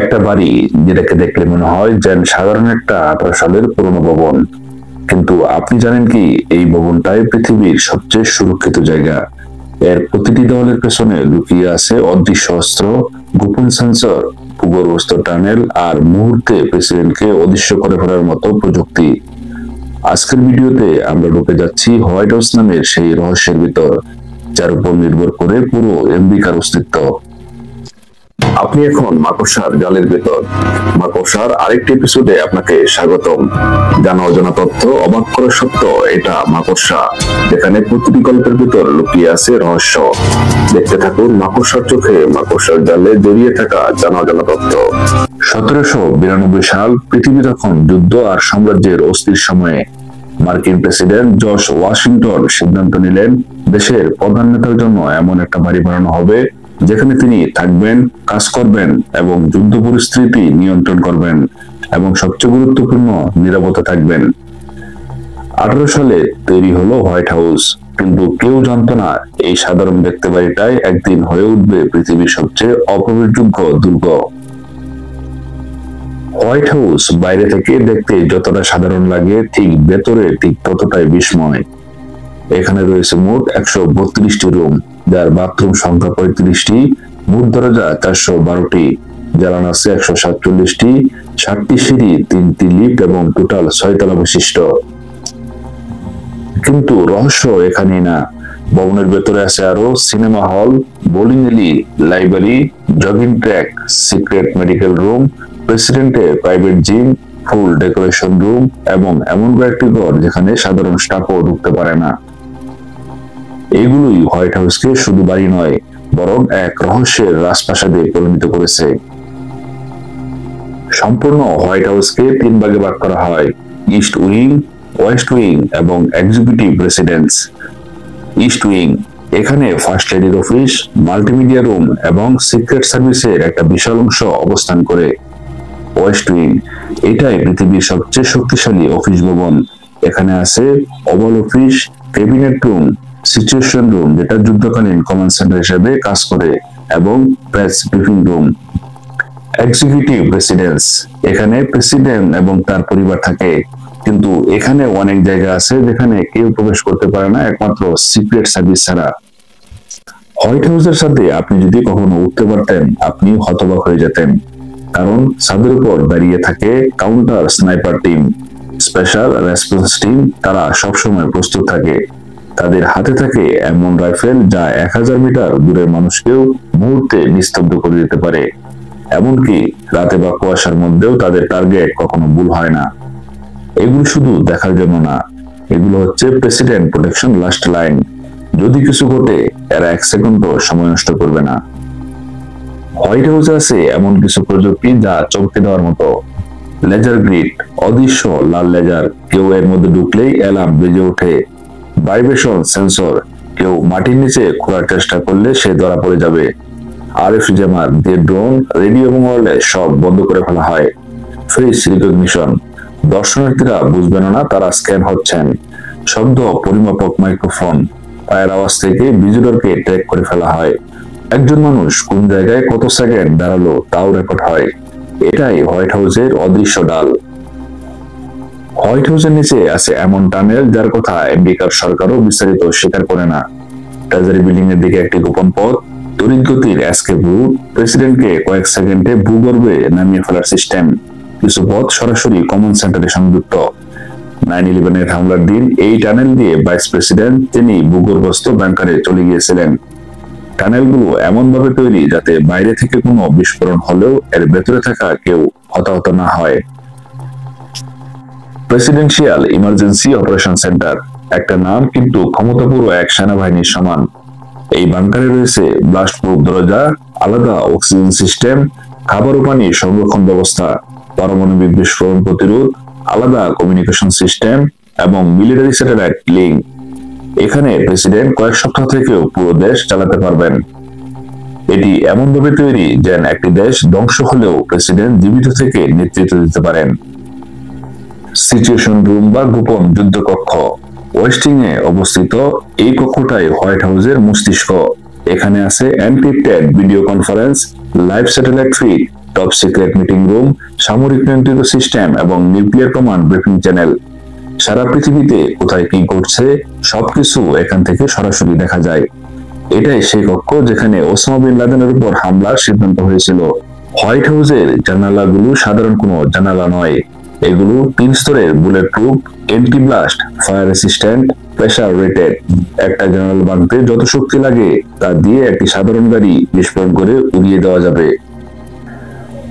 একটা বাড়ি যেটাকে দেখলে মনে হয় যেন সাধারণ একটা 18 সালের পুরনো ভবন, কিন্তু আপনি জানেন কি এই ভবনটাই পৃথিবীর সবচেয়ে সুরক্ষিত জায়গা। এর প্রতিটি দেওয়ালের পেছনে লুকিয়ে আছে অদৃশ্য অস্ত্র, গোপন সেন্সর, ভূগর্ভস্থ টানেল আর মুহূর্তে প্রেসিডেন্টকে অদৃশ্য করে ফেলার মতো প্রযুক্তি। আজকের ভিডিওতে আমরা ঢুকে যাচ্ছি হোয়াইট হাউস নামের সেই রহস্যের ভিতর, যার উপর নির্ভর করে পুরো আমেরিকার অস্তিত্ব। আপনি এখন মাকড়সার জালের ভেতর। মাকড়সার আরেকটি এপিসোডে আপনাকে স্বাগতম। জানা অজানা তথ্য, অবাক করা সত্য, এটা মাকড়সা, যেখানে প্রতিটি গল্পের ভিতর লুকিয়ে আছে রহস্য। দেখতে থাকুন মাকড়সার চোখে, মাকড়সার জালে জড়িয়ে থাকা জানা অজানা তথ্য। 1792 সাল, পৃথিবী তখন যুদ্ধ আর সাম্রাজ্যের অস্থির সময়ে। মার্কিন প্রেসিডেন্ট জর্জ ওয়াশিংটন সিদ্ধান্ত নিলেন দেশের প্রধান নেতার জন্য এমন একটা বাড়ি বানানো হবে যেখানে তিনি থাকবেন, কাজ করবেন এবং যুদ্ধ পরিস্থিতি নিয়ন্ত্রণ করবেন, এবং সবচেয়ে গুরুত্বপূর্ণ নিরাপত্তা থাকবেন। 18 সালে তৈরি হলো হোয়াইট হাউস, কিন্তু কেউ জানতো না এই সাধারণ দেখতে বাড়িটাই একদিন হয়ে উঠবে পৃথিবীর সবচেয়ে অপ্রবেশযোগ্য দুর্গ। হোয়াইট হাউস বাইরে থেকে দেখতে যতটা সাধারণ লাগে, ঠিক ভেতরে ঠিক ততটাই বিস্ময়। এখানে রয়েছে মোট 132টি রুম, যার বাথরুম সংখ্যা 35টি, মোট দরজা 412টি, জানালা আছে 147টি, 7টি সিঁড়ি, 3টি লিফট এবং টোটাল 6 তলা বিশিষ্ট। কিন্তু রহস্য এখানেই না। ভবনের ভেতরে আছে আরো সিনেমা হল, বোলিং এলি, library, jogging track, secret medical room, প্রেসিডেন্টের প্রাইভেট জিম, ফুল ডেকোরেশন রুম এবং এমন কয়েকটি ঘর যেখানে সাধারণ স্টাফও ঢুকতে পারে না। এগুলোই হোয়াইট হাউসকে শুধু বাড়ি নয়, বরং এক রহস্যের রাজপ্রাসাদে পরিণত করেছে। সম্পূর্ণ হোয়াইট হাউসকে 3 ভাগে ভাগ করা হয়: ইস্ট উইং, ওয়েস্ট উইং এবং এক্সিকিউটিভ রেসিডেন্স। ইস্ট উইং, এখানে ফার্স্ট লেডির অফিস, মাল্টিমিডিয়া রুম এবং সিক্রেট সার্ভিসের একটা বিশাল অংশ অবস্থান করে। ওয়েস্ট উইং, এটাই পৃথিবীর সবচেয়ে শক্তিশালী অফিস ভবন। এখানে আছে oval office, cabinet room, situation room যেটা যুদ্ধকালীন কমান্ড সেন্টার হিসেবে কাজ করে, এবং press briefing room. Executive residence, এখানে প্রেসিডেন্ট এবং তার পরিবার থাকে, কিন্তু এখানে অনেক জায়গা আছে যেখানে কেউ প্রবেশ করতে পারে না একমাত্র সিক্রেট সার্ভিস ছাড়া। হোয়াইট হাউসের সাথে আপনি যদি কখনো উঠতে পারতেন, আপনি হতবাক হয়ে যেতেন, কারণ ছাদের উপর দাঁড়িয়ে থাকে counter sniper team, special response team. তারা সবসময় প্রস্তুত থাকে। তাদের হাতে থাকে এমন রাইফেল যা 1000 মিটার দূরের মানুষকেও মুহূর্তে নিস্তব্ধ করে দিতে পারে। এমনকি রাতে বা কুয়াশার মধ্যেও তাদের টার্গেট কখনো ভুল হয় না। এগুলো শুধু দেখার জন্য না, এগুলো হচ্ছে প্রেসিডেন্ট প্রোটেকশন লাস্ট লাইন। যদি কিছু ঘটে, এরা 1 সেকেন্ডও সময় নষ্ট করবে না। হোয়াইট হাউসে আছে এমন কিছু প্রযুক্তি যা চমকে দেওয়ার মতো। লেজার গ্রিড, অদৃশ্য লাল লেজার, কেউ এর মধ্যে ঢুকলেই অ্যালার্ম বেজে ওঠে। ভাইব্রেশন সেন্সর, কেউ মাটির নিচে খোঁড়ার চেষ্টা করলে সে ধরা পড়ে যাবে। আরএফ জ্যামার দিয়ে ড্রোন, রেডিও এবং ওয়্যারলেস সব বন্ধ করে ফেলা হয়। ফেস রিকগনিশন, দর্শনার্থীরা বুঝবেন না তারা স্ক্যান হচ্ছেন। শব্দ পরিমাপক মাইক্রোফোন, পায়ের আওয়াজ থেকে ভিজিটরকে ট্র্যাক করে ফেলা হয়। একজন মানুষ কোন জায়গায় কত সেকেন্ড দাঁড়ালো তাও রেকর্ড হয়। এটাই হোয়াইট হাউসের অদৃশ্য ডাল। হোয়াইট হাউসের নিচে আছে এমন টানেল যার কথা আমেরিকার সরকারও বিস্তারিত স্বীকার করে না। ট্রেজারি বিল্ডিং এর দিকে একটি গোপন পথ, তড়িৎ গতির এসকেপ রুট, প্রেসিডেন্টকে কয়েক সেকেন্ডে ভূগর্ভে নামিয়ে ফেলার সিস্টেম। কিছু পথ সরাসরি কমন সেন্টারে সংযুক্ত। 9/11 হামলার দিন এই টানেল দিয়ে ভাইস প্রেসিডেন্ট তিনি ভূগর্ভস্থ ব্যাংকারে চলে গিয়েছিলেন। টানেলগুলো এমন ভাবে তৈরি যাতে বাইরে থেকে কোনো বিস্ফোরণ হলেও এর ভেতরে থাকা কেউ হতাহত না হয়। প্রেসিডেন্সিয়াল ইমার্জেন্সি অপারেশন সেন্টার, একটা নাম কিন্তু ক্ষমতা পুরো এক সেনাবাহিনীর সমান। এই বাংকারে রয়েছে ব্লাস্ট প্রুফ দরজা, আলাদা অক্সিজেন সিস্টেম, খাবার ও পানি সংরক্ষণ ব্যবস্থা, পারমাণবিক বিস্ফোরণ প্রতিরোধ, আলাদা কমিউনিকেশন সিস্টেম এবং মিলিটারি স্যাটেলাইট লিঙ্ক। এখানে প্রেসিডেন্ট কয়েক সপ্তাহ থেকেও পুরো দেশ চালাতে পারবেন। এটি এমন ভাবে তৈরি যেন একটি দেশ ধ্বংস হলেও প্রেসিডেন্ট জীবিত থেকে নেতৃত্ব দিতে পারেন। সিচুয়েশন রুম বা গোপন যুদ্ধ কক্ষ, ওয়েস্টিং এ অবস্থিত এই কক্ষটাই হোয়াইট হাউসের মস্তিষ্ক। এখানে আছে encrypted video conference, live satellite feed, top secret meeting room, সামরিক নিয়ন্ত্রিত সিস্টেম এবং নিউক্লিয়ার কমান্ড ব্রিফিং চ্যানেল। সারা পৃথিবীতে কোথায় কি ঘটছে সবকিছু এখান থেকে সরাসরি দেখা যায়। এটাই সেই কক্ষ যেখানে ওসামা বিন লাদেনের উপর হামলার সিদ্ধান্ত হয়েছিল। হোয়াইট হাউসের জানালাগুলো সাধারণ কোনো জানালা নয়, এগুলো 3 স্তরের bullet proof, anti blast, fire resistant, pressure rated. একটা জানালা ভাঙতে যত শক্তি লাগে তা দিয়ে একটি সাধারণ গাড়ি বিস্ফোরণ করে উড়িয়ে দেওয়া যাবে।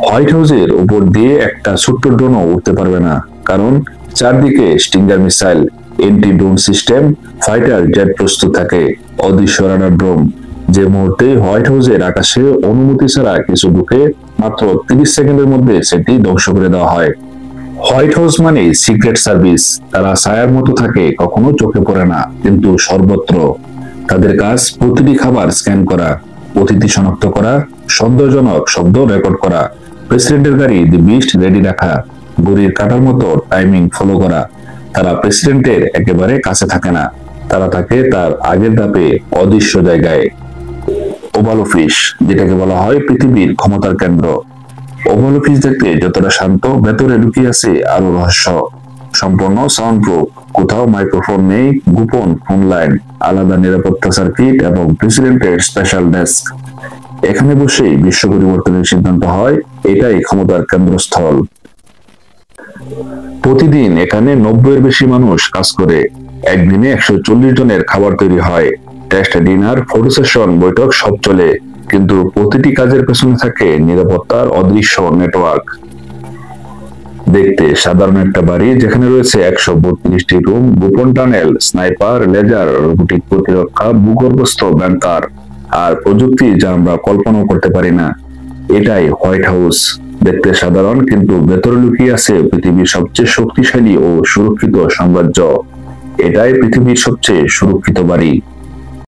হোয়াইট হাউসের উপর দিয়ে একটা ছোট্ট ড্রোনও উঠতে পারবে না, কারণ চারদিকে Stinger missile, anti drone system, fighter jet প্রস্তুত থাকে। অদৃশ্য রাডার ড্রোন যে মুহূর্তে হোয়াইট হাউসের আকাশে অনুমতি ছাড়া কিছু ঢুকে মাত্র 30 সেকেন্ডের মধ্যে সেটি ধ্বংস করে দেওয়া হয়। হোয়াইট হাউস মানে সিক্রেট সার্ভিস। তারা ছায়ার মতো থাকে, কখনো চোখে পড়ে না, কিন্তু সর্বত্র। তাদের কাজ প্রতিটি খাবার স্ক্যান করা, অতিথি শনাক্ত করা, সন্দেহজনক শব্দ রেকর্ড করা, প্রেসিডেন্টের গাড়ি দি বিস্ট রেডি রাখা, ঘড়ির কাঁটার মতো টাইমিং ফলো করা। তারা প্রেসিডেন্টের একেবারে কাছে থাকে না, তারা থাকে তার আগের ধাপে, অদৃশ্য জায়গায়। ওভাল অফিস, যেটাকে বলা হয় পৃথিবীর ক্ষমতার কেন্দ্র। ওভাল অফিস দেখতে যতটা শান্ত, ভেতরে লুকিয়ে আছে আরো রহস্য। সম্পূর্ণ সাউন্ড প্রুফ, কোথাও মাইক্রোফোন নেই, গোপন ফোন লাইন, আলাদা নিরাপত্তা সার্কিট এবং প্রেসিডেন্টের স্পেশাল ডেস্ক। এখানে বসেই বিশ্ব পরিবর্তনের সিদ্ধান্ত হয়। এটাই ক্ষমতার কেন্দ্রস্থল। প্রতিদিন এখানে 90-এর বেশি মানুষ কাজ করে। একদিনে 140 জনের খাবার তৈরি হয়। টেস্ট, ডিনার, ফটো সেশন, বৈঠক সব চলে, কিন্তু প্রতিটি কাজের পেছনে থাকে নিরাপত্তার অদৃশ্য নেটওয়ার্ক। দেখতে সাধারণ একটা বাড়ি, যেখানে রয়েছে 132টি রুম, গোপন টানেল, স্নাইপার, লেজার, রোবোটিক প্রতিরক্ষা, ভূগর্ভস্থ ব্যাংকার আর প্রযুক্তি যা আমরা কল্পনাও করতে পারি না। এটাই হোয়াইট হাউস। দেখতে সাধারণ, কিন্তু ভেতরে লুকিয়ে আছে পৃথিবীর সবচেয়ে শক্তিশালী ও সুরক্ষিত সাম্রাজ্য। এটাই পৃথিবীর সবচেয়ে সুরক্ষিত বাড়ি।